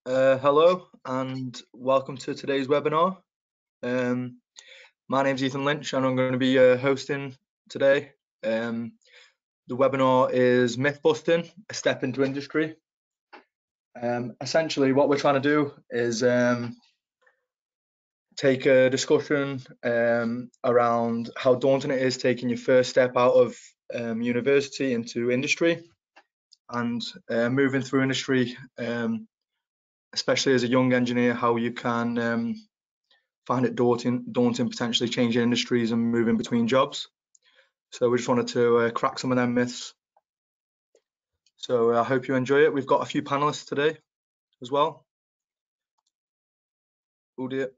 Hello and welcome to today's webinar. My name's Ethan Lynch and I'm going to be hosting today. The webinar is Myth Busting, a step into industry. Essentially what we're trying to do is take a discussion around how daunting it is taking your first step out of university into industry and moving through industry, especially as a young engineer, how you can find it daunting potentially changing industries and moving between jobs. So we just wanted to crack some of them myths. So I hope you enjoy it. We've got a few panelists today as well. Oh dear.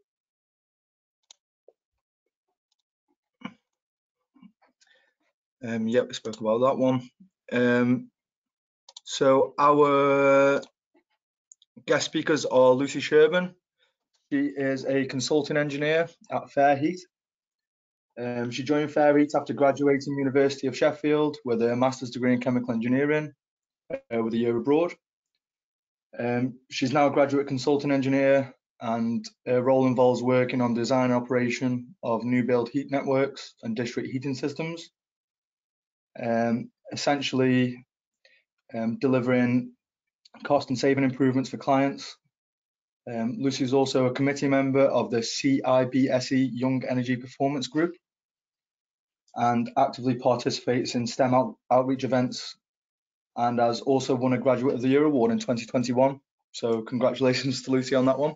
Yep, we spoke about that one. So our guest speakers are Lucy Sherburn. She is a consulting engineer at Fairheat. She joined Fairheat after graduating University of Sheffield with a master's degree in chemical engineering with a year abroad. She's now a graduate consulting engineer, and her role involves working on design and operation of new build heat networks and district heating systems, essentially delivering cost and saving improvements for clients. Lucy is also a committee member of the CIBSE Young Energy Performance Group and actively participates in STEM outreach events, and has also won a Graduate of the Year award in 2021. So congratulations to Lucy on that one.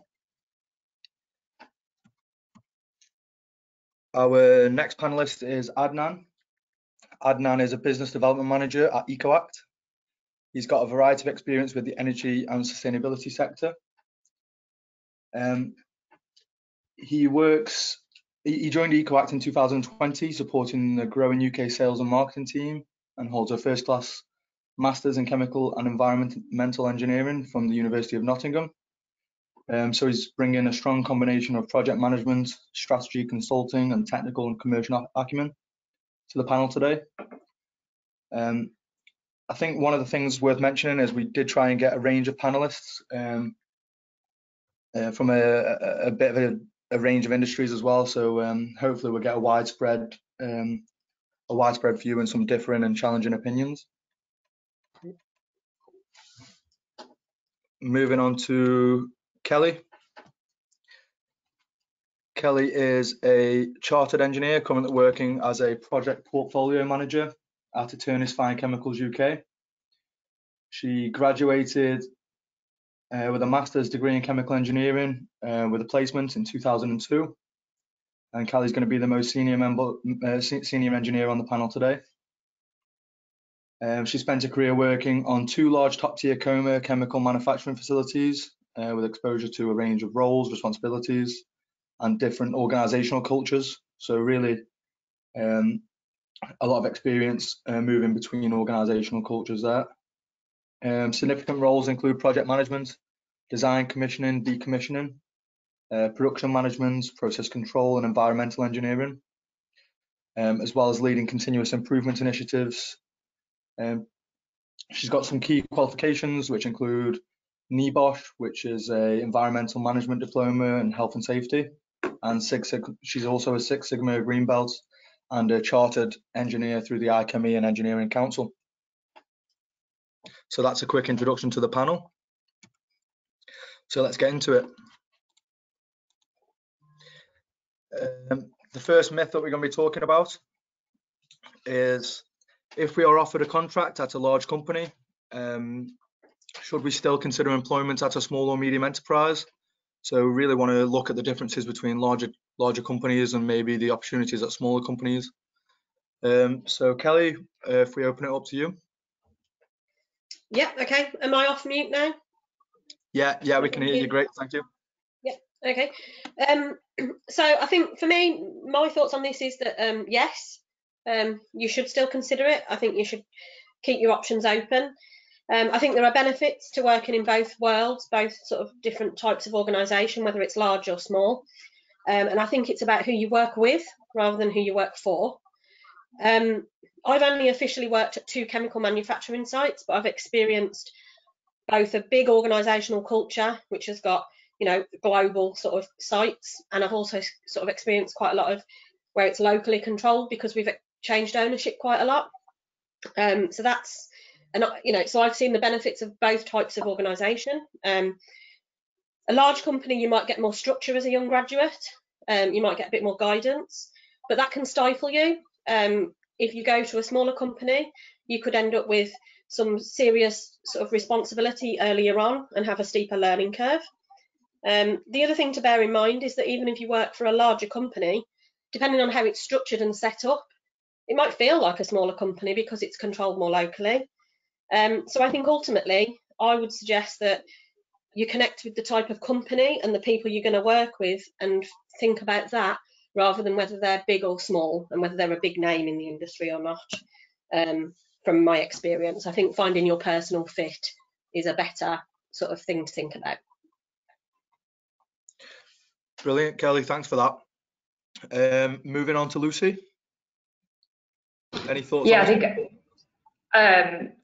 Our next panelist is Adnan. Adnan is a business development manager at EcoAct. He's got a variety of experience with the energy and sustainability sector. He joined EcoAct in 2020, supporting the growing UK sales and marketing team, and holds a first-class Masters in Chemical and Environmental Engineering from the University of Nottingham. So he's bringing a strong combination of project management, strategy, consulting, and technical and commercial acumen to the panel today. I think one of the things worth mentioning is we did try and get a range of panelists from a bit of a range of industries as well. So hopefully we'll get a widespread view and some differing and challenging opinions. Moving on to Kelly. Kelly is a chartered engineer currently working as a project portfolio manager at Attorneys Fine Chemicals UK. She graduated with a master's degree in chemical engineering with a placement in 2002. And Kelly's going to be the most senior engineer on the panel today. She spent a career working on 2 large top-tier coma chemical manufacturing facilities with exposure to a range of roles, responsibilities, and different organizational cultures. So really a lot of experience moving between organizational cultures there. Significant roles include project management, design, commissioning, decommissioning, production management, process control, and environmental engineering, as well as leading continuous improvement initiatives. She's got some key qualifications, which include NEBOSH, which is a environmental management diploma in health and safety, and she's also a 6 Sigma Green Belt and a chartered engineer through the IChemE and Engineering Council. So that's a quick introduction to the panel. So let's get into it. The first myth that we're going to be talking about is, if we are offered a contract at a large company, should we still consider employment at a small or medium enterprise? So we really want to look at the differences between larger companies and maybe the opportunities at smaller companies. So Kelly, if we open it up to you. Yeah, okay. Am I off mute now? Yeah, we can hear you. Great, thank you. Yeah, okay. So I think for me, my thoughts on this is that yes, you should still consider it. I think you should keep your options open. I think there are benefits to working in both worlds, both sort of different types of organisation, whether it's large or small. And I think it's about who you work with rather than who you work for. I've only officially worked at 2 chemical manufacturing sites, but I've experienced both a big organisational culture, which has got, you know, global sort of sites, and I've also sort of experienced quite a lot of where it's locally controlled because we've changed ownership quite a lot. So that's, and you know, so I've seen the benefits of both types of organisation. A large company, you might get more structure as a young graduate, you might get a bit more guidance, but that can stifle you. If you go to a smaller company, you could end up with some serious sort of responsibility earlier on and have a steeper learning curve. The other thing to bear in mind is that even if you work for a larger company, depending on how it's structured and set up, it might feel like a smaller company because it's controlled more locally. So I think ultimately, I would suggest that you connect with the type of company and the people you're going to work with and think about that rather than whether they're big or small and whether they're a big name in the industry or not. From my experience, I think finding your personal fit is a better sort of thing to think about. Brilliant, Kelly, thanks for that. Moving on to Lucy. Any thoughts? Yeah, I think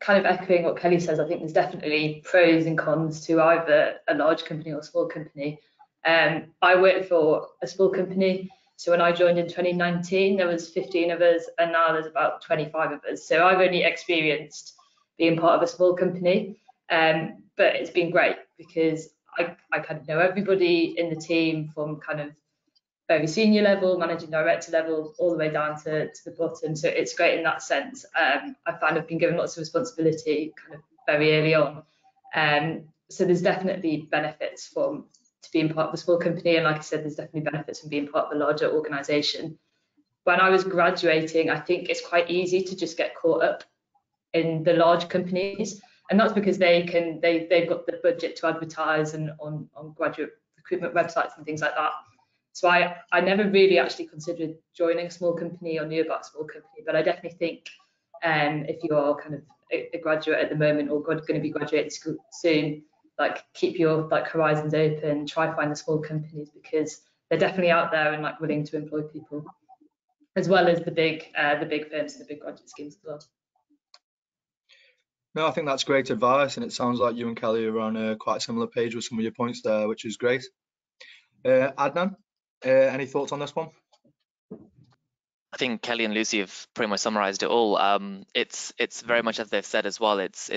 kind of echoing what Kelly says, I think there's definitely pros and cons to either a large company or a small company. I worked for a small company, so when I joined in 2019, there was 15 of us, and now there's about 25 of us. So I've only experienced being part of a small company, but it's been great because I kind of know everybody in the team from kind of very senior level, managing director level, all the way down to the bottom. So it's great in that sense. I find I've been given lots of responsibility kind of very early on. So there's definitely benefits from being part of a small company. And like I said, there's definitely benefits from being part of a larger organization. When I was graduating, I think it's quite easy to just get caught up in the large companies. And that's because they've got the budget to advertise and on graduate recruitment websites and things like that. So I never really actually considered joining a small company or knew about a small company, but I definitely think if you are kind of a graduate at the moment or going to be graduating soon, like keep your like horizons open, try find the small companies because they're definitely out there and like willing to employ people, as well as the big firms, the big graduate schemes as well. No, I think that's great advice, and it sounds like you and Kelly are on quite a similar page with some of your points there, which is great. Adnan, any thoughts on this one? I think Kelly and Lucy have pretty much summarized it all. It's very much as they've said as well. It's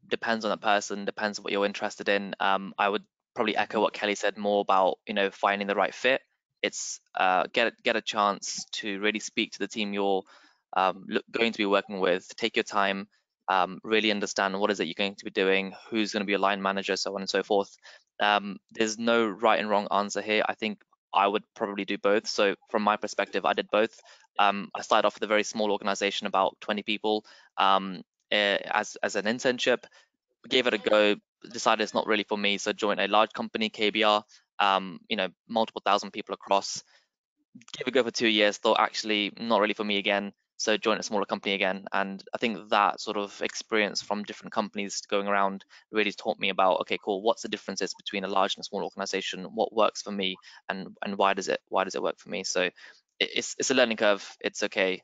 depends on the person, depends on what you're interested in. I would probably echo what Kelly said more about, you know, finding the right fit. It's get a chance to really speak to the team you're going to be working with. Take your time, really understand what is it you're going to be doing, who's going to be your line manager, so on and so forth. There's no right and wrong answer here. I think I would probably do both. So from my perspective, I did both. I started off with a very small organization, about 20 people, as an internship. Gave it a go, decided it's not really for me, so joined a large company, KBR, you know, multiple thousand people across. Gave it a go for 2 years, thought actually not really for me again, so joined a smaller company again. And I think that sort of experience from different companies going around really taught me about, okay, cool, what's the differences between a large and a small organization, what works for me, and why does it work for me. So it's a learning curve. It's okay.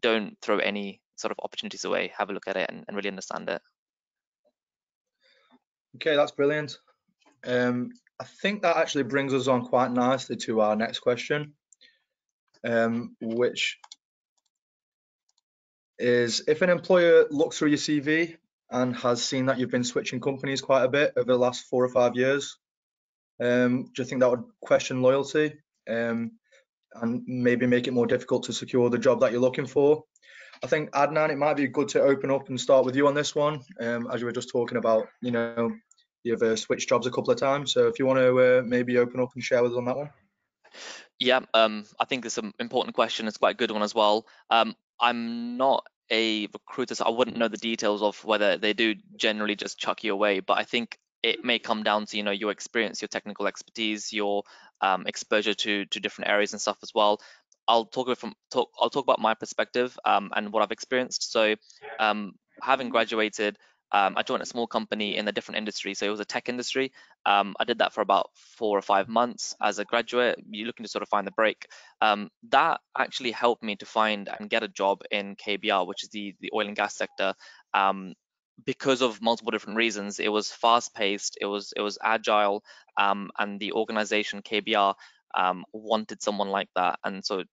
Don't throw any sort of opportunities away. Have a look at it and really understand it. Okay, that's brilliant. I think that actually brings us on quite nicely to our next question, which is, if an employer looks through your CV and has seen that you've been switching companies quite a bit over the last 4 or 5 years, do you think that would question loyalty and maybe make it more difficult to secure the job that you're looking for? I think, Adnan, it might be good to open up and start with you on this one, as you were just talking about, you know, you've switched jobs a couple of times. So if you want to maybe open up and share with us on that one. Yeah, I think it's an important question. It's quite a good one as well. I'm not a recruiter, so I wouldn't know the details of whether they do generally just chuck you away, but I think it may come down to, you know, your experience, your technical expertise, your exposure to different areas and stuff as well. I'll talk about my perspective and what I've experienced. So having graduated, I joined a small company in a different industry, so it was a tech industry. I did that for about 4 or 5 months as a graduate. You're looking to sort of find the break. That actually helped me to find and get a job in KBR, which is the oil and gas sector. because of multiple different reasons. It was fast-paced, it was agile, and the organization KBR wanted someone like that. And so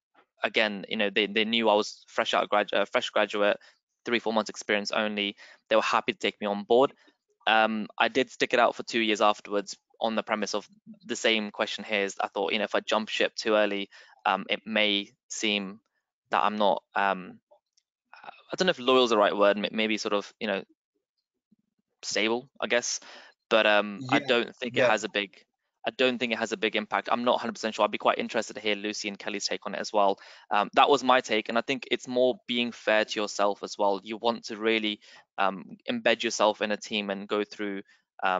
again, you know, they knew I was fresh graduate, 3-4 months experience only. They were happy to take me on board. I did stick it out for 2 years afterwards on the premise of the same question here. Is I thought, you know, if I jump ship too early, it may seem that I'm not, I don't know if loyal is the right word, maybe sort of, you know, stable, I guess. But I Yeah, don't think it yeah. has a big impact. I'm not 100% sure. I'd be quite interested to hear Lucy and Kelly's take on it as well. That was my take, and I think it's more being fair to yourself as well. You want to really embed yourself in a team and go through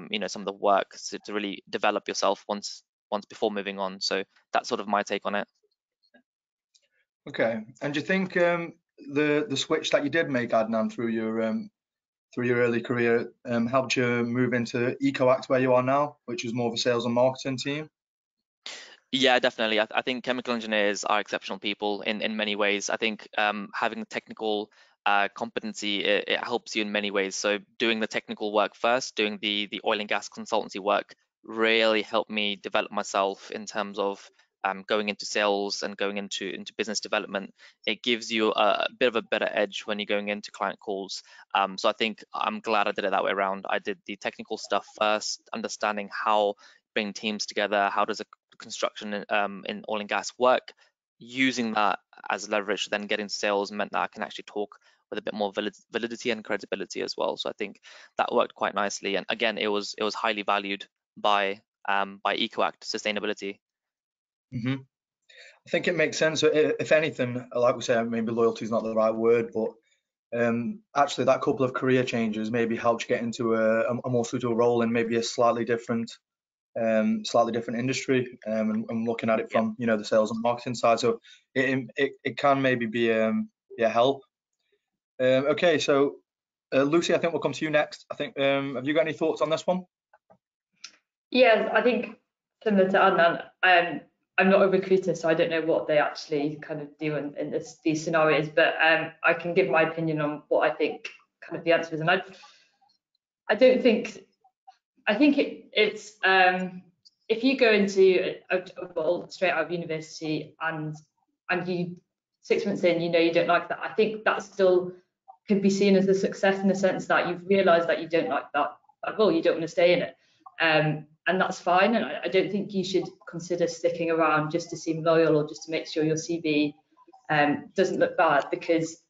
you know, some of the work to really develop yourself once before moving on. So that's sort of my take on it. Okay. And do you think the switch that you did make, Adnan, through your early career helped you move into EcoAct where you are now, which is more of a sales and marketing team? Yeah, definitely. I think chemical engineers are exceptional people in many ways. I think having technical competency, it helps you in many ways. So doing the technical work first, doing the oil and gas consultancy work really helped me develop myself in terms of going into sales and going into business development. It gives you a bit of a better edge when you're going into client calls. So I think I'm glad I did it that way around. I did the technical stuff first, understanding how bring teams together, how does a construction in oil and gas work. Using that as leverage, then getting sales meant that I can actually talk with a bit more validity and credibility as well. So I think that worked quite nicely. And again, it was highly valued by EcoAct sustainability. Hmm. I think it makes sense. If anything, like we say, maybe loyalty is not the right word, but actually that couple of career changes maybe helped you get into a more suitable role in maybe a slightly different industry, and looking at it from, you know, the sales and marketing side. So it can maybe be help. Okay, so Lucy, I think we'll come to you next. I think have you got any thoughts on this one? Yeah, I think similar to Adnan, I'm not a recruiter, so I don't know what they actually kind of do in these scenarios, but I can give my opinion on what I think kind of the answer is. And I think it's if you go into a role straight out of university and you 6 months in, you know, you don't like that, I think that still could be seen as a success in the sense that you've realised that you don't like that role, you don't want to stay in it. And that's fine. And I don't think you should consider sticking around just to seem loyal or just to make sure your CV doesn't look bad, because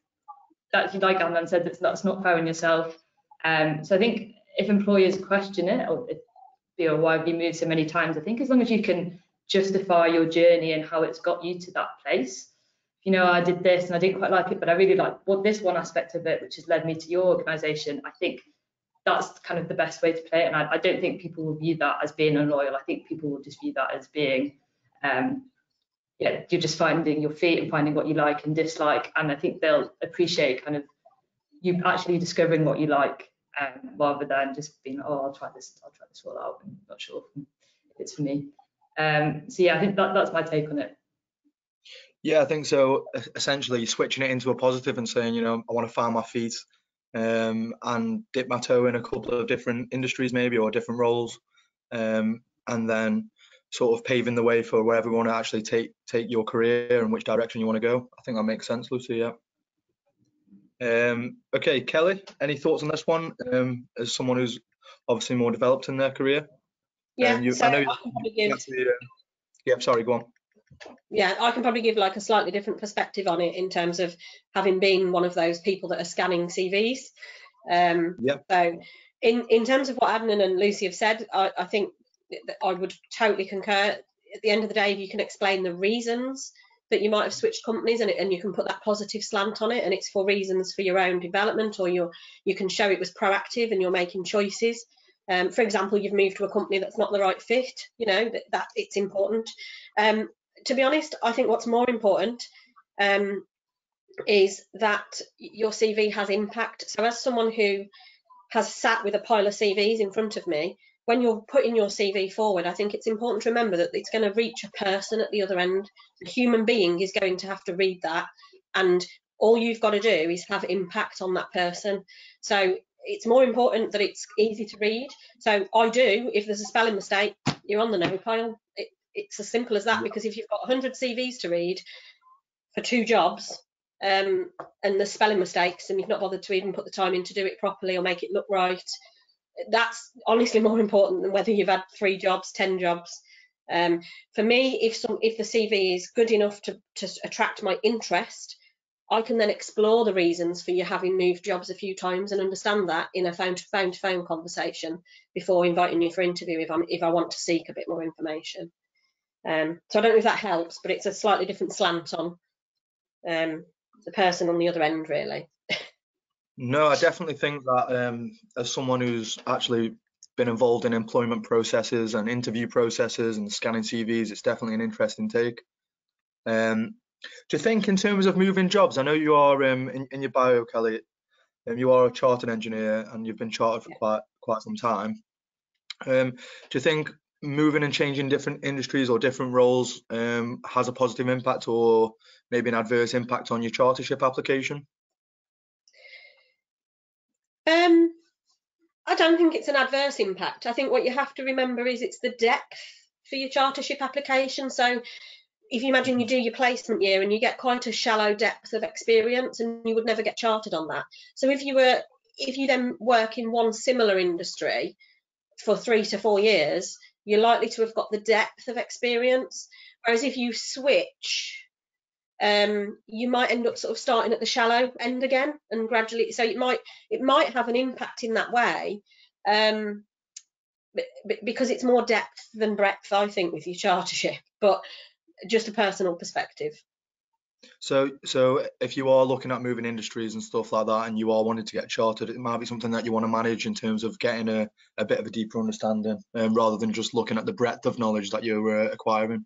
that's, like Anand said, that's not fair on yourself. So I think if employers question it, or why have you moved so many times, I think as long as you can justify your journey and how it's got you to that place. You know, I did this and I didn't quite like it, but I really like this one aspect of it, which has led me to your organisation. I think that's kind of the best way to play it. And I don't think people will view that as being unloyal. I think people will just view that as being, you're just finding your feet and finding what you like and dislike. And I think they'll appreciate kind of you actually discovering what you like, rather than just being, oh, I'll try this all out. I'm not sure if it's for me. So yeah, I think that's my take on it. Yeah, I think so. Essentially, switching it into a positive and saying, you know, I want to find my feet and dip my toe in a couple of different industries, maybe, or different roles, and then sort of paving the way for wherever you want to actually take your career and which direction you want to go. I think that makes sense, Lucy. Yeah. Okay, Kelly, any thoughts on this one? As someone who's obviously more developed in their career. Yeah, I know you actually, yeah, sorry, go on. Yeah, I can probably give like a slightly different perspective on it in terms of having been one of those people that are scanning CVs. So in terms of what Adnan and Lucy have said, I think that I would totally concur. At the end of the day, if you can explain the reasons that you might have switched companies, and you can put that positive slant on it, and it's for reasons for your own development, or you can show it was proactive and you're making choices. For example, you've moved to a company that's not the right fit, you know, that it's important. To be honest, I think what's more important is that your CV has impact. So as someone who has sat with a pile of CVs in front of me, when you're putting your CV forward, I think it's important to remember that it's going to reach a person at the other end. A human being is going to have to read that, and all you've got to do is have impact on that person. So it's more important that it's easy to read. So I do, if there's a spelling mistake, you're on the no pile. It's as simple as that, because if you've got 100 CVs to read for 2 jobs, and there's spelling mistakes and you've not bothered to even put the time in to do it properly or make it look right, that's honestly more important than whether you've had 3 jobs, 10 jobs. For me, if the CV is good enough to attract my interest, I can then explore the reasons for you having moved jobs a few times and understand that in a phone-to-phone conversation before inviting you for interview if I want to seek a bit more information. So I don't know if that helps, but it's a slightly different slant on the person on the other end, really. No, I definitely think that as someone who's actually been involved in employment processes and interview processes and scanning CVs, it's definitely an interesting take. Do you think in terms of moving jobs, I know you are in your bio, Kelly, you are a chartered engineer and you've been chartered for quite some time. Do you think moving and changing different industries or different roles has a positive impact or maybe an adverse impact on your chartership application? I don't think it's an adverse impact. I think what you have to remember is it's the depth for your chartership application. So if you imagine you do your placement year and you get quite a shallow depth of experience, and you would never get chartered on that. So if you then work in one similar industry for 3 to 4 years, you're likely to have got the depth of experience. Whereas if you switch, you might end up sort of starting at the shallow end again and gradually. So it might have an impact in that way, because it's more depth than breadth, I think, with your chartership. But just a personal perspective. So if you are looking at moving industries and stuff like that and you are wanting to get chartered, it might be something that you want to manage in terms of getting a bit of a deeper understanding rather than just looking at the breadth of knowledge that you're acquiring.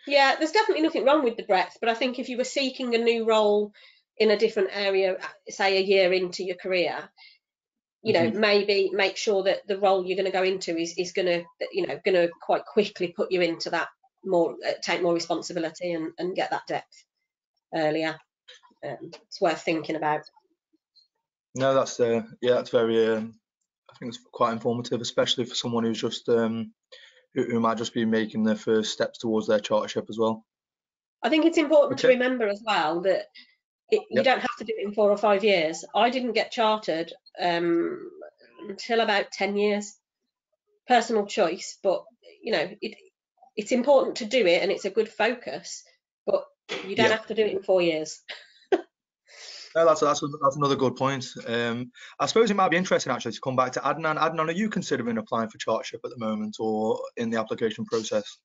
Yeah, there's definitely nothing wrong with the breadth, but I think if you were seeking a new role in a different area, say a year into your career, maybe make sure that the role you're going to go into is going to quite quickly put you into that take more responsibility and get that depth earlier. It's worth thinking about. No, that's that's very I think it's quite informative, especially for someone who's just who might just be making their first steps towards their chartership as well. I think it's important to remember as well that you don't have to do it in 4 or 5 years. I didn't get chartered until about 10 years. Personal choice, but it's important to do it and it's a good focus, but you don't have to do it in 4 years. No, that's another good point. I suppose it might be interesting actually to come back to Adnan. Adnan, are you considering applying for chartership at the moment or in the application process?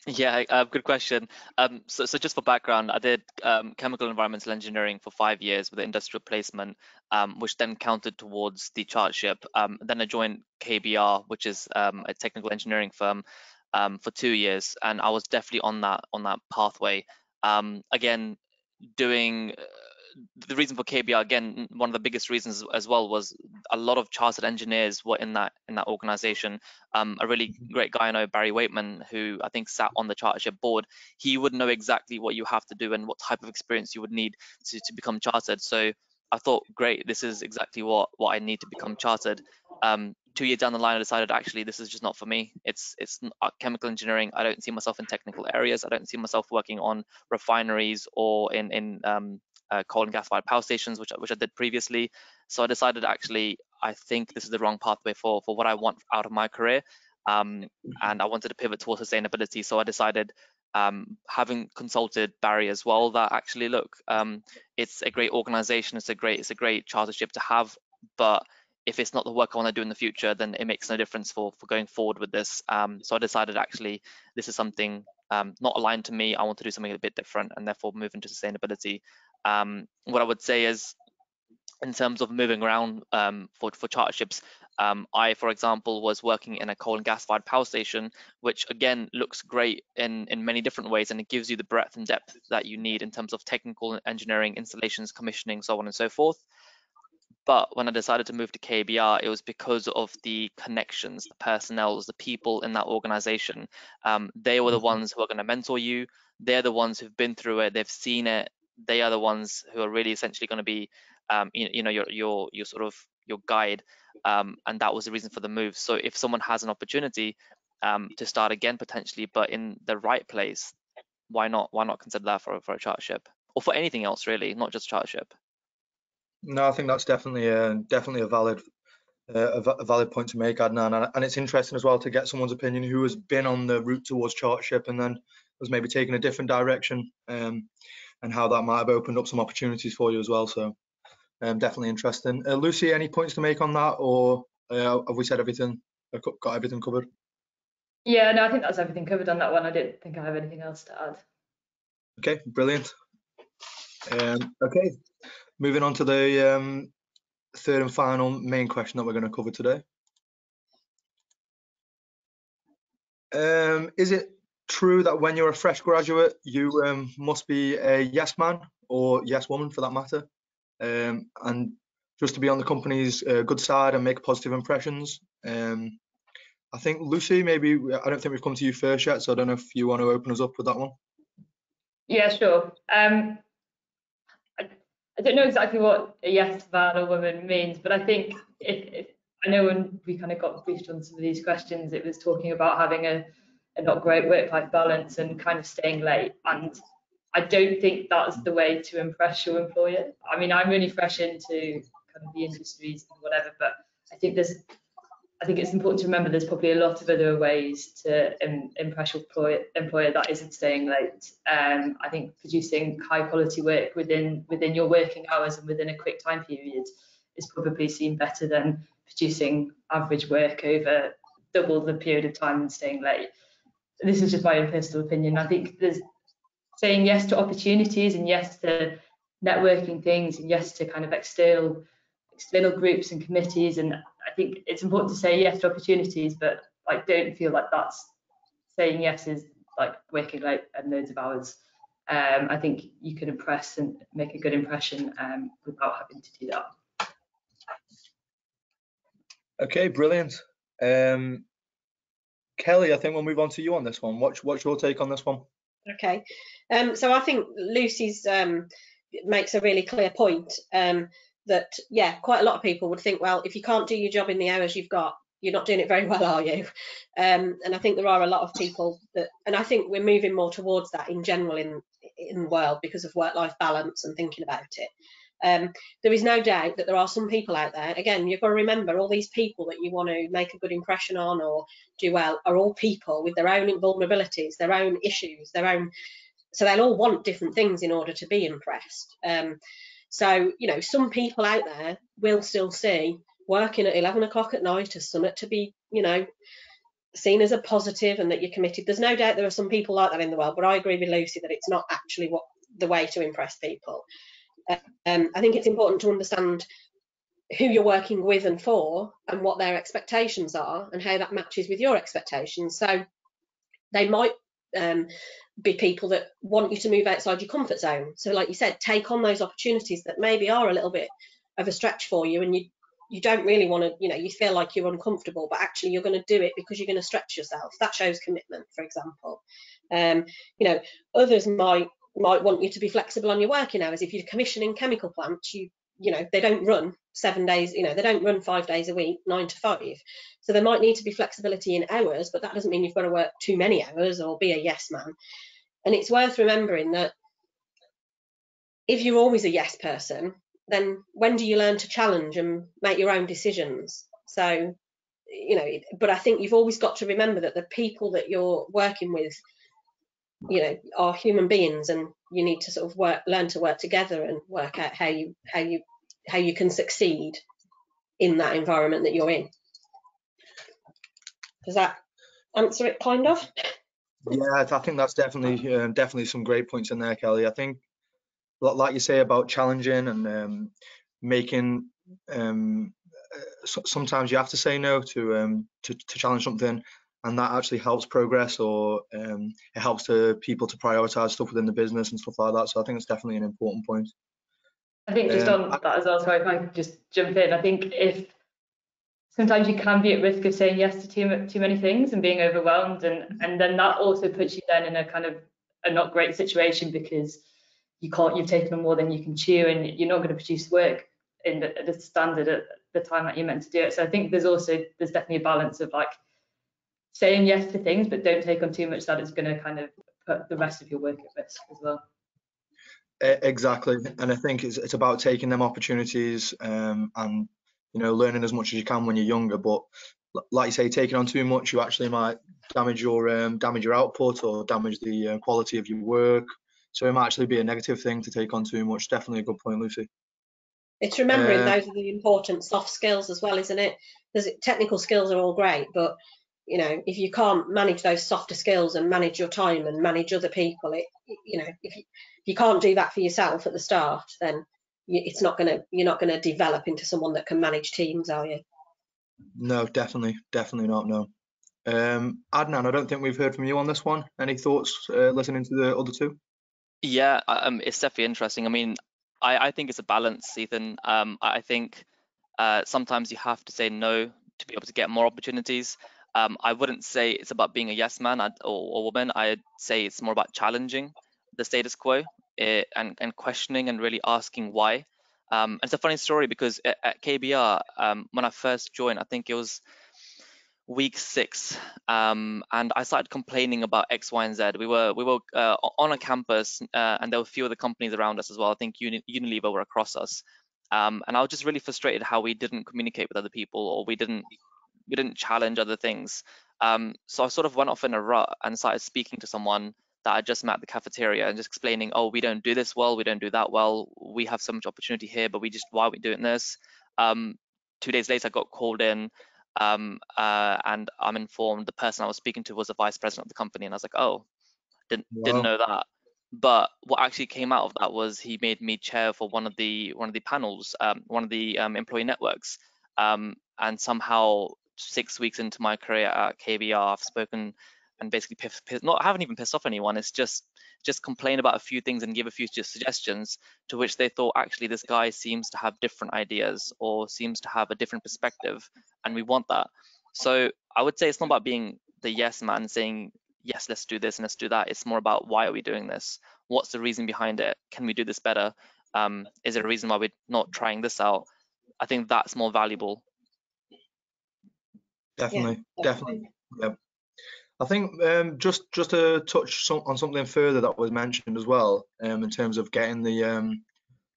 Yeah, good question. So just for background, I did chemical environmental engineering for 5 years with an industrial placement, which then counted towards the chartership. Then I joined KBR, which is a technical engineering firm, for 2 years, and I was definitely on that pathway. Again, doing the reason for KBR, again, one of the biggest reasons as well was a lot of chartered engineers were in that organization. A really great guy I know, Barry Waitman, who I think sat on the chartership board, he would know exactly what you have to do and what type of experience you would need to become chartered. So I thought, great, this is exactly what I need to become chartered. 2 years down the line, I decided actually this is just not for me. It's chemical engineering. I don't see myself in technical areas. I don't see myself working on refineries or in coal and gas-fired power stations, which I did previously. So I decided actually I think this is the wrong pathway for what I want out of my career, and I wanted to pivot towards sustainability. So I decided, having consulted Barry as well, that actually look, it's a great organization, it's a great chartership to have, but if it's not the work I want to do in the future, then it makes no difference for going forward with this. So I decided actually this is something not aligned to me. I want to do something a bit different and therefore move into sustainability. What I would say is, in terms of moving around for charterships, I, for example, was working in a coal and gas-fired power station, which again looks great in many different ways, and it gives you the breadth and depth that you need in terms of technical engineering, installations, commissioning, so on and so forth. But when I decided to move to KBR, it was because of the connections, the personnel, the people in that organization. They were the ones who are going to mentor you. They're the ones who've been through it. They've seen it. They are the ones who are really essentially going to be, your sort of your guide, and that was the reason for the move. So if someone has an opportunity to start again potentially, but in the right place, why not consider that for a chartership, or for anything else really, not just chartership? No, I think that's definitely a valid point to make, Adnan, and it's interesting as well to get someone's opinion who has been on the route towards chartership and then was maybe taking a different direction, and how that might have opened up some opportunities for you as well. So definitely interesting. Lucy, any points to make on that, or have we said everything, got everything covered? Yeah, no, I think that's everything covered on that one. I don't think I have anything else to add. Okay, brilliant. Okay, moving on to the third and final main question that we're going to cover today. Is it true that when you're a fresh graduate, you must be a yes man or yes woman for that matter, and just to be on the company's good side and make positive impressions? I think Lucy, maybe, I don't think we've come to you first yet, so I don't know if you want to open us up with that one. Yeah, sure. I don't know exactly what a yes man or woman means, but I think if I know when we kind of got briefed on some of these questions, it was talking about having a not great work-life balance and kind of staying late. And I don't think that's the way to impress your employer. I mean, I'm really fresh into kind of the industries and whatever, but I think it's important to remember there's probably a lot of other ways to impress your employer that isn't staying late. I think producing high quality work within your working hours and within a quick time period is probably seen better than producing average work over double the period of time and staying late. This is just my own personal opinion. I think there's saying yes to opportunities and yes to networking things and yes to kind of external groups and committees, and I think it's important to say yes to opportunities, but like don't feel like that's saying yes is like working late and loads of hours. I think you can impress and make a good impression without having to do that. Okay, brilliant. Kelly, I think we'll move on to you on this one. What's your take on this one? Okay, so I think Lucy's makes a really clear point, that yeah, quite a lot of people would think, well, if you can't do your job in the hours you've got, you're not doing it very well, are you? And I think there are a lot of people that, and I think we're moving more towards that in general in the world because of work-life balance and thinking about it. There is no doubt that there are some people out there, again, you've got to remember all these people that you want to make a good impression on or do well are all people with their own vulnerabilities, their own issues, so they'll all want different things in order to be impressed. So, you know, some people out there will still see working at 11 o'clock at night as something to be, you know, seen as a positive and that you're committed. There's no doubt there are some people like that in the world, but I agree with Lucy that it's not actually the way to impress people. I think it's important to understand who you're working with and for and what their expectations are and how that matches with your expectations. So they might be people that want you to move outside your comfort zone. So like you said, take on those opportunities that maybe are a little bit of a stretch for you and you don't really want to, you know, you feel like you're uncomfortable, but actually you're going to do it because you're going to stretch yourself. That shows commitment, for example. You know, others might want you to be flexible on your working hours. If you're commissioning chemical plants, you know, they don't run 7 days, you know, they don't run 5 days a week, 9 to 5. So there might need to be flexibility in hours, but that doesn't mean you've got to work too many hours or be a yes man. And it's worth remembering that if you're always a yes person, then when do you learn to challenge and make your own decisions? So, you know, but I think you've always got to remember that the people that you're working with, you know, are human beings, and you need to sort of learn to work together and work out how you can succeed in that environment that you're in. Does that answer it kind of? Yeah, I think that's definitely some great points in there, Kelly. I think, like you say about challenging and making, sometimes you have to say no to challenge something, and that actually helps progress, or it helps people to prioritize stuff within the business and stuff like that. So I think it's definitely an important point. I think just on that as well, sorry if I could just jump in. I think if sometimes you can be at risk of saying yes to too many things and being overwhelmed, and then that also puts you then in a kind of a not great situation because you've taken on more than you can chew and you're not going to produce work in the standard at the time that you're meant to do it. So I think there's definitely a balance of like saying yes to things, but don't take on too much that it's going to kind of put the rest of your work at risk as well. Exactly, and I think it's about taking them opportunities and learning as much as you can when you're younger. But like you say, taking on too much, you actually might damage your output or damage the quality of your work. So it might actually be a negative thing to take on too much. Definitely a good point, Lucy. It's remembering those are the important soft skills as well, isn't it? Because technical skills are all great, but if you can't manage those softer skills and manage your time and manage other people, if you can't do that for yourself at the start, then you're not going to develop into someone that can manage teams, are you? No, definitely not. No. Adnan, I don't think we've heard from you on this one. Any thoughts listening to the other two? Yeah, it's definitely interesting. I mean, I think it's a balance, Ethan. I think sometimes you have to say no to be able to get more opportunities. I wouldn't say it's about being a yes man or woman. I'd say it's more about challenging the status quo and questioning and really asking why. And it's a funny story because at KBR, when I first joined, I think it was week 6, and I started complaining about X, Y, and Z. We were on a campus, and there were a few other companies around us as well. I think Unilever were across us, and I was just really frustrated how we didn't communicate with other people, or we didn't challenge other things. So I sort of went off in a rut and started speaking to someone that I just met at the cafeteria and just explaining, oh, we don't do this well, we don't do that well, we have so much opportunity here, but why are we doing this? 2 days later, I got called in, and I'm informed the person I was speaking to was the vice president of the company, and I was like, oh, didn't know that. But what actually came out of that was he made me chair for one of the panels, one of the employee networks, and somehow 6 weeks into my career at KBR, I've spoken and basically I haven't even pissed off anyone. It's just complain about a few things and give a few suggestions, to which they thought, actually, this guy seems to have different ideas or seems to have a different perspective, and we want that. So I would say it's not about being the yes man saying, yes, let's do this and let's do that. It's more about, why are we doing this? What's the reason behind it? Can we do this better? Is there a reason why we're not trying this out? I think that's more valuable. Definitely. Yeah. I think just to touch on something further that was mentioned as well, in terms of getting the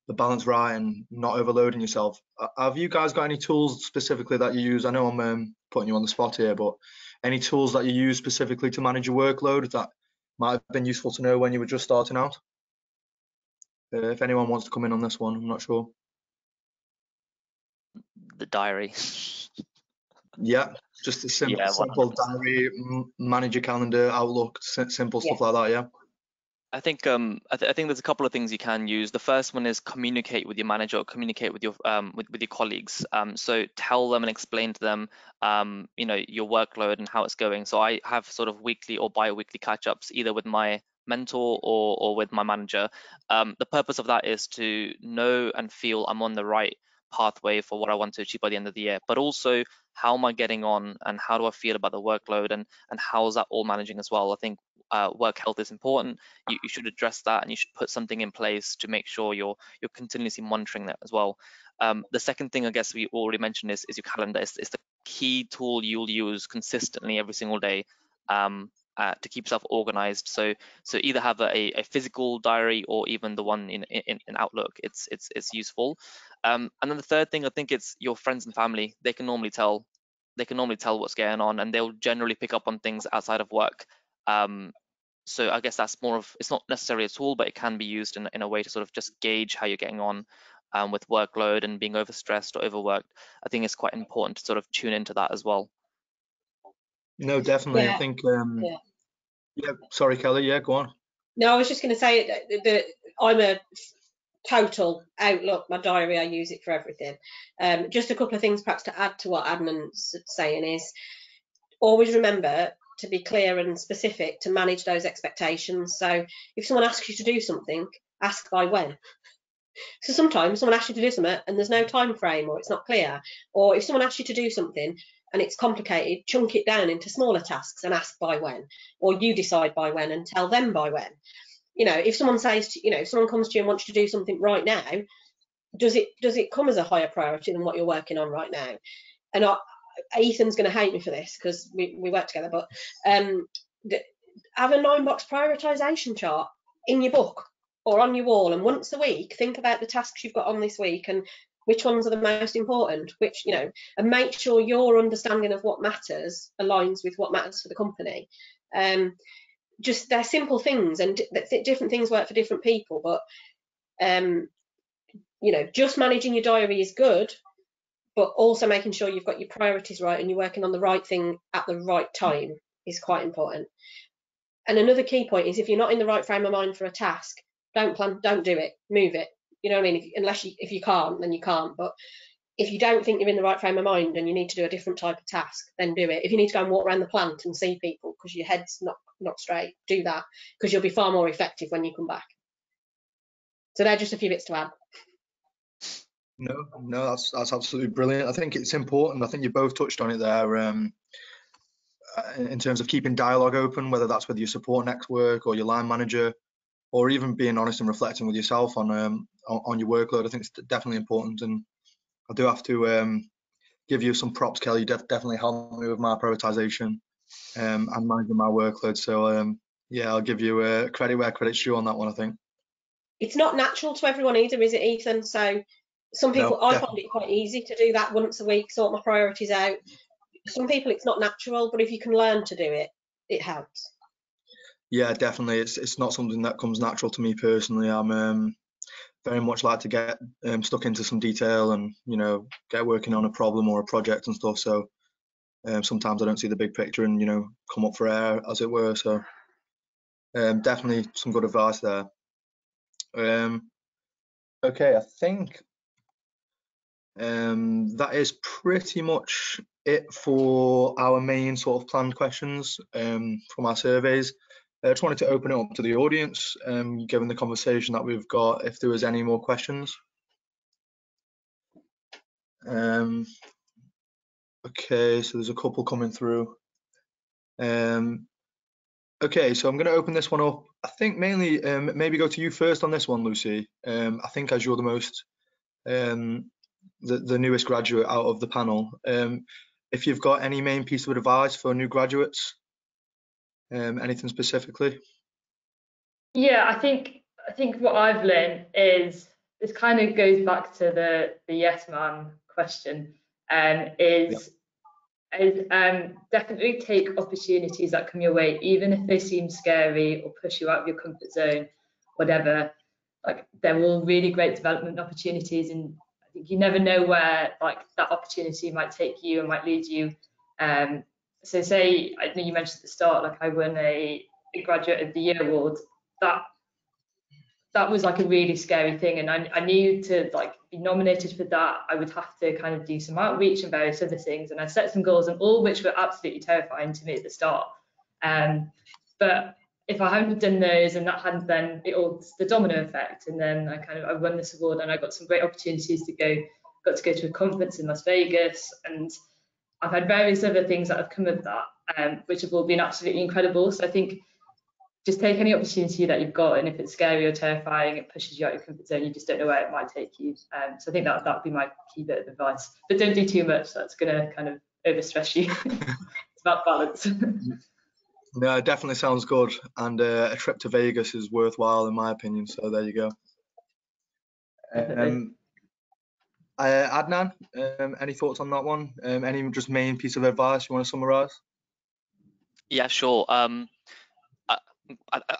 balance right and not overloading yourself. Have you guys got any tools specifically that you use? I know I'm putting you on the spot here, but any tools that you use specifically to manage your workload that might have been useful to know when you were just starting out? If anyone wants to come in on this one, I'm not sure. The diary. Yeah, just a simple diary, manage your calendar, Outlook, simple stuff like that. Yeah. I think I think there's a couple of things you can use. The first one is communicate with your manager, or communicate with your with your colleagues. So tell them and explain to them your workload and how it's going. So I have sort of weekly or bi-weekly catch-ups, either with my mentor or with my manager. The purpose of that is to know and feel I'm on the right pathway for what I want to achieve by the end of the year, but also, how am I getting on and how do I feel about the workload, and how is that all managing as well. I think work health is important. You should address that, and you should put something in place to make sure you're continuously monitoring that as well. The second thing, I guess we already mentioned, is your calendar. It's the key tool you'll use consistently every single day to keep yourself organized. So either have a physical diary or even the one in Outlook. It's useful. And then the third thing, I think it's your friends and family. They can normally tell what's going on, and they'll generally pick up on things outside of work. So I guess that's more of, it's not necessarily a tool, but it can be used in a way to sort of just gauge how you're getting on with workload and being overstressed or overworked. I think it's quite important to sort of tune into that as well. No, definitely. Yeah. I think. Yeah. Sorry, Kelly. Yeah, go on. No, I was just going to say that I'm a total Outlook. My diary, I use it for everything. Just a couple of things perhaps to add to what Adnan's saying is, always remember to be clear and specific to manage those expectations. So if someone asks you to do something, ask by when. So sometimes someone asks you to do something and there's no time frame, or it's not clear. Or if someone asks you to do something and it's complicated, chunk it down into smaller tasks and ask by when, or you decide by when and tell them by when. If someone says, if someone comes to you and wants you to do something right now, does it come as a higher priority than what you're working on right now? And Ethan's going to hate me for this because we work together, but have a 9-box prioritization chart in your book or on your wall, and once a week think about the tasks you've got on this week and which ones are the most important, which, you know, and make sure your understanding of what matters aligns with what matters for the company. Just they're simple things, and different things work for different people, but you know, just managing your diary is good, but also making sure you've got your priorities right and you're working on the right thing at the right time is quite important. And another key point is, if you're not in the right frame of mind for a task, don't do it, move it. You know what I mean? If you can't, then you can't. But if you don't think you're in the right frame of mind and you need to do a different type of task, then do it. If you need to go and walk around the plant and see people because your head's not straight, do that, because you'll be far more effective when you come back. So they're just a few bits to add. No, that's absolutely brilliant. I think it's important. I think you both touched on it there, in terms of keeping dialogue open, whether that's with your support network or your line manager, or even being honest and reflecting with yourself on your workload. I think it's definitely important, and I do have to give you some props, Kelly. You definitely helped me with my prioritization and managing my workload. So yeah, I'll give you credit where credit's due on that one, I think. It's not natural to everyone either, is it, Ethan? So some people, I find it quite easy to do that once a week, sort my priorities out. Some people it's not natural, but if you can learn to do it, it helps. Yeah, definitely. It's not something that comes natural to me personally. I'm very much like to get stuck into some detail and, you know, get working on a problem or a project and stuff. So sometimes I don't see the big picture and, you know, come up for air, as it were. So definitely some good advice there. Okay, I think that is pretty much it for our main sort of planned questions from our surveys. I just wanted to open it up to the audience, given the conversation that we've got, if there was any more questions. Okay, so there's a couple coming through. Okay, so I'm going to open this one up. I think mainly maybe go to you first on this one, Lucy. I think as you're the most the newest graduate out of the panel, if you've got any main piece of advice for new graduates, anything specifically? Yeah, I think what I've learned is, this kind of goes back to the yes man question, is definitely take opportunities that come your way, even if they seem scary or push you out of your comfort zone, whatever. Like, they're all really great development opportunities, and I think you never know where like that opportunity might take you and might lead you. So say, I know you mentioned at the start, like I won a Graduate of the Year award. That was like a really scary thing, and I knew to like be nominated for that, I would have to kind of do some outreach and various other things, and I set some goals, and all which were absolutely terrifying to me at the start. But if I hadn't done those, and that hadn't, then the domino effect, and then I won this award, and I got some great opportunities got to go to a conference in Las Vegas, and I've had various other things that have come of that, which have all been absolutely incredible. So I think just take any opportunity that you've got, and if it's scary or terrifying, it pushes you out your comfort zone, you just don't know where it might take you. So I think that would be my key bit of advice. But don't do too much, that's going to kind of overstress you. It's about balance. No, it definitely sounds good, and a trip to Vegas is worthwhile in my opinion, so there you go. Adnan, any thoughts on that one? Any just main piece of advice you want to summarize? Yeah, sure. I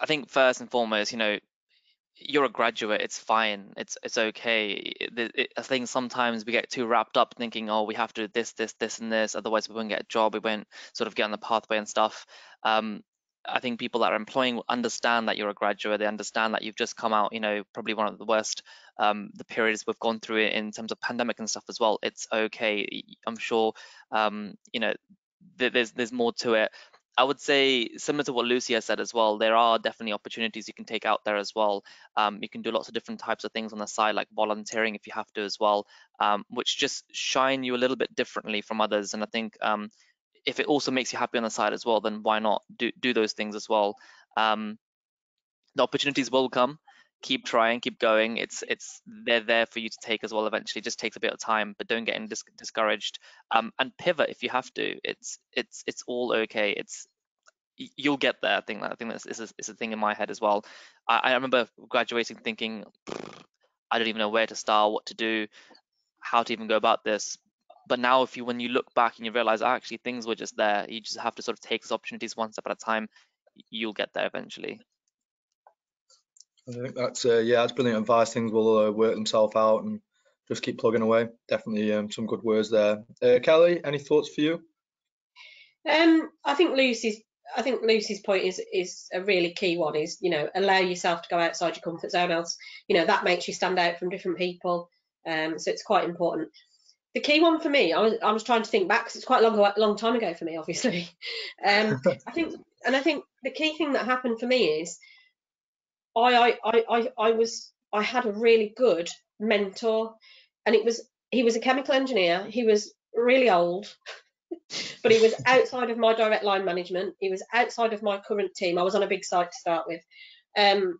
think first and foremost, you know, you're a graduate, it's fine, it's okay. I think sometimes we get too wrapped up thinking, oh, we have to do this and this, otherwise we won't get a job, we won't sort of get on the pathway and stuff. I think people that are employing will understand that you're a graduate. They understand that you've just come out, you know, probably one of the worst the periods we've gone through in terms of pandemic and stuff as well. It's okay. I'm sure you know, there's more to it. I would say, similar to what Lucy has said as well, there are definitely opportunities you can take out there as well. You can do lots of different types of things on the side, like volunteering if you have to as well, which just shine you a little bit differently from others. And I think if it also makes you happy on the side as well, then why not do those things as well? The opportunities will come. keep trying, keep going. They're there for you to take as well eventually. It just takes a bit of time, but don't get discouraged. And pivot if you have to. It's all okay. You'll get there. I think that's is a thing in my head as well. I remember graduating thinking, I don't even know where to start, what to do, how to even go about this. But now when you look back and you realize actually things were just there, you just have to sort of take those opportunities one step at a time. You'll get there eventually. I think that's that's brilliant advice. Things will work themselves out, and just keep plugging away. Definitely some good words there. Kelly, any thoughts for you? I think Lucy's point is a really key one. Is, you know, allow yourself to go outside your comfort zone. Else, you know, that makes you stand out from different people. So it's quite important. The key one for me, I was trying to think back, because it's quite a long time ago for me, obviously. I think the key thing that happened for me is I had a really good mentor, and he was a chemical engineer. He was really old, but he was outside of my direct line management. He was outside of my current team. I was on a big site to start with, and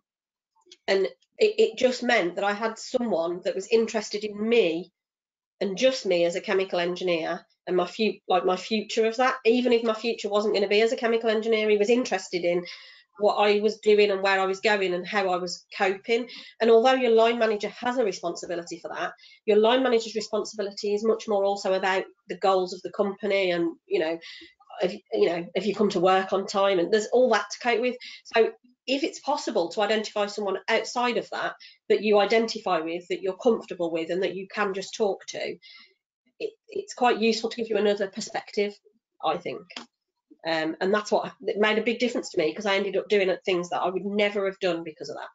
it just meant that I had someone that was interested in me, and just me as a chemical engineer, and my future of that. Even if my future wasn't going to be as a chemical engineer, he was interested in what I was doing and where I was going and how I was coping. And although your line manager has a responsibility for that, your line manager's responsibility is much more also about the goals of the company, and if you come to work on time, and there's all that to cope with. So if it's possible to identify someone outside of that you identify with, that you're comfortable with, and that you can just talk to, it's quite useful to give you another perspective, I think. And that's what made a big difference to me, because I ended up doing things that I would never have done because of that.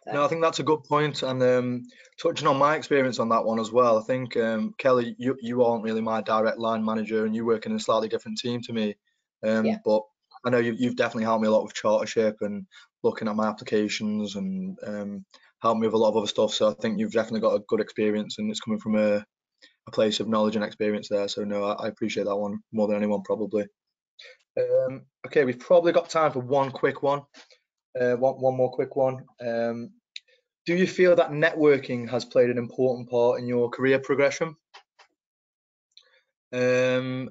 So. No, I think that's a good point, and touching on my experience on that one as well. I think Kelly, you aren't really my direct line manager, and you work in a slightly different team to me. But I know you've definitely helped me a lot with chartership and looking at my applications, and helped me with a lot of other stuff. So I think you've definitely got a good experience, and it's coming from a place of knowledge and experience there. So no, I appreciate that one more than anyone probably. Okay, we've probably got time for one quick one. One more quick one. Do you feel that networking has played an important part in your career progression? Who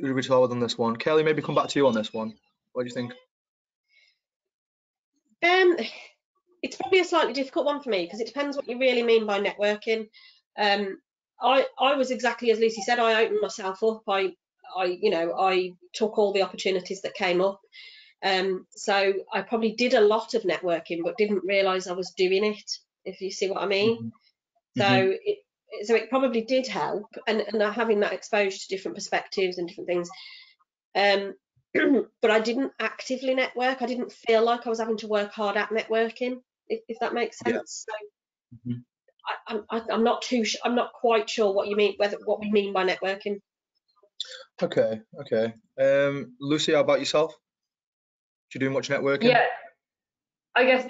do we start with on this one? Kelly, maybe come back to you on this one. What do you think? It's probably a slightly difficult one for me, because it depends what you really mean by networking. I was exactly as Lucy said. I opened myself up. I took all the opportunities that came up. So I probably did a lot of networking, but didn't realise I was doing it, if you see what I mean. So it probably did help, and having that exposure to different perspectives and different things. But I didn't actively network. I didn't feel like I was having to work hard at networking, if that makes sense. So I'm not quite sure what you mean, what we mean by networking. Okay. Lucy, how about yourself? Do you do much networking? Yeah, I guess,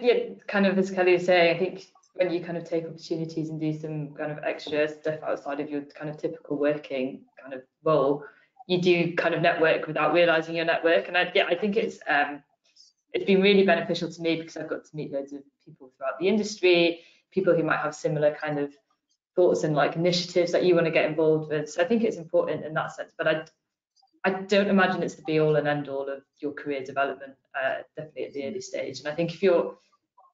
kind of as Kelly was saying, I think when you kind of take opportunities and do some kind of extra stuff outside of your kind of typical working kind of role, you do kind of network without realizing your network. And I think it's been really beneficial to me, because I've got to meet loads of people throughout the industry, people who might have similar kind of thoughts and like initiatives that you want to get involved with. So I think it's important in that sense, but I don't imagine it's the be all and end all of your career development, definitely at the early stage. And I think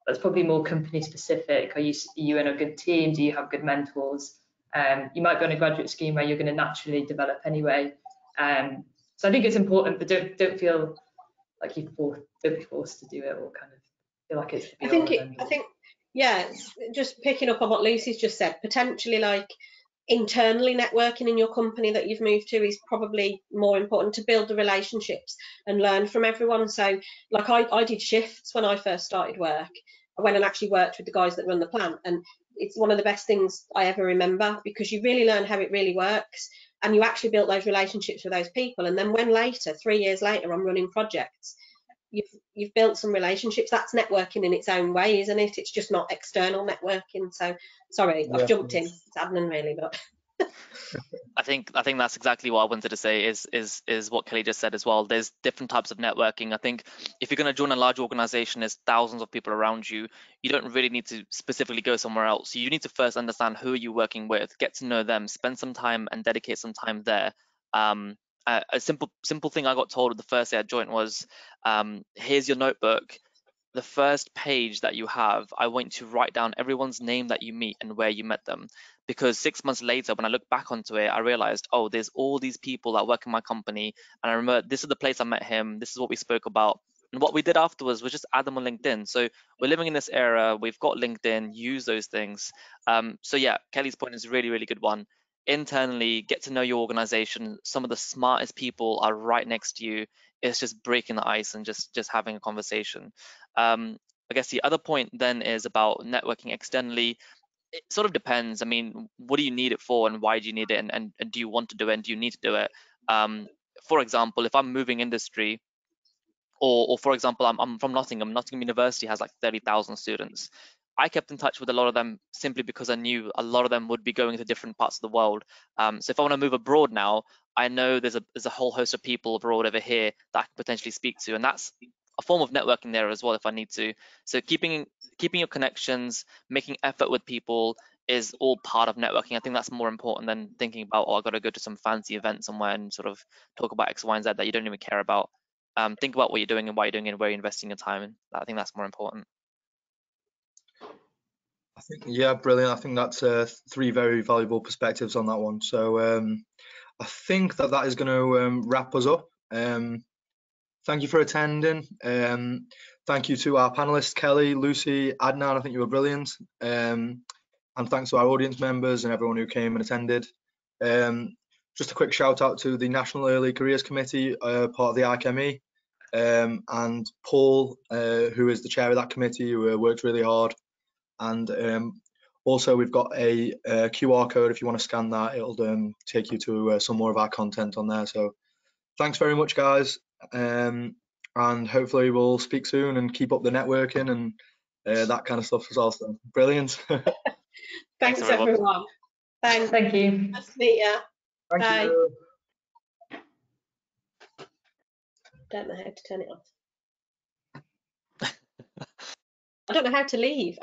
that's probably more company specific. Are you in a good team? Do you have good mentors? You might be on a graduate scheme where you're going to naturally develop anyway. So I think it's important, but don't feel like don't be forced to do it, or kind of feel like it's the be all and end all. I think just picking up on what Lucy's just said, potentially like internally networking in your company that you've moved to is probably more important, to build the relationships and learn from everyone. So like I did shifts when I first started work. I went and actually worked with the guys that run the plant, and it's one of the best things I ever remember, because you really learn how it really works, and you actually built those relationships with those people. And then when later, 3 years later, I'm running projects, you've built some relationships. That's networking in its own way, isn't it? It's just not external networking. So sorry, I've jumped in. It's admin really, but I think that's exactly what I wanted to say is what Kelly just said as well. There's different types of networking. I think if you're going to join a large organization, there's thousands of people around you. You don't really need to specifically go somewhere else. You need to first understand who you're working with, get to know them, spend some time and dedicate some time there. A simple thing I got told the first day I joined was, here's your notebook. The first page that you have, I want you to write down everyone's name that you meet and where you met them. Because 6 months later, when I look back onto it, I realized, oh, there's all these people that work in my company. And I remember this is the place I met him. This is what we spoke about. And what we did afterwards was just add them on LinkedIn. So we're living in this era. We've got LinkedIn, use those things. So yeah, Kelly's point is a really, really good one. Internally, get to know your organization. Some of the smartest people are right next to you. It's just breaking the ice and just having a conversation. I guess the other point then is about networking externally. It sort of depends. I mean, what do you need it for and why do you need it, and do you want to do it and do you need to do it? For example, if I'm moving industry, or for example, I'm from Nottingham. Nottingham University has like 30,000 students. I kept in touch with a lot of them simply because I knew a lot of them would be going to different parts of the world. So if I want to move abroad now, I know there's a whole host of people abroad over here that I can potentially speak to, and that's a form of networking there as well if I need to. So keeping your connections, making effort with people is all part of networking. I think that's more important than thinking about, oh, I got to go to some fancy event somewhere and sort of talk about X, Y, and Z that you don't even care about. Think about what you're doing and why you're doing it and where you're investing your time in. I think that's more important. I think, yeah, brilliant. I think that's 3 very valuable perspectives on that one. So I think that is going to wrap us up. Thank you for attending. Thank you to our panelists, Kelly, Lucy, Adnan. I think you were brilliant. And thanks to our audience members and everyone who came and attended. Just a quick shout out to the National Early Careers Committee, part of the IChemE, and Paul, who is the chair of that committee, who worked really hard. And also we've got a QR code. If you want to scan that, it'll take you to some more of our content on there. So thanks very much, guys. And hopefully we'll speak soon and keep up the networking and that kind of stuff as well. So brilliant. Thanks everyone. Thanks. Thank you. Nice to meet you. Thank Bye. you. Don't know how to turn it off. I don't know how to leave.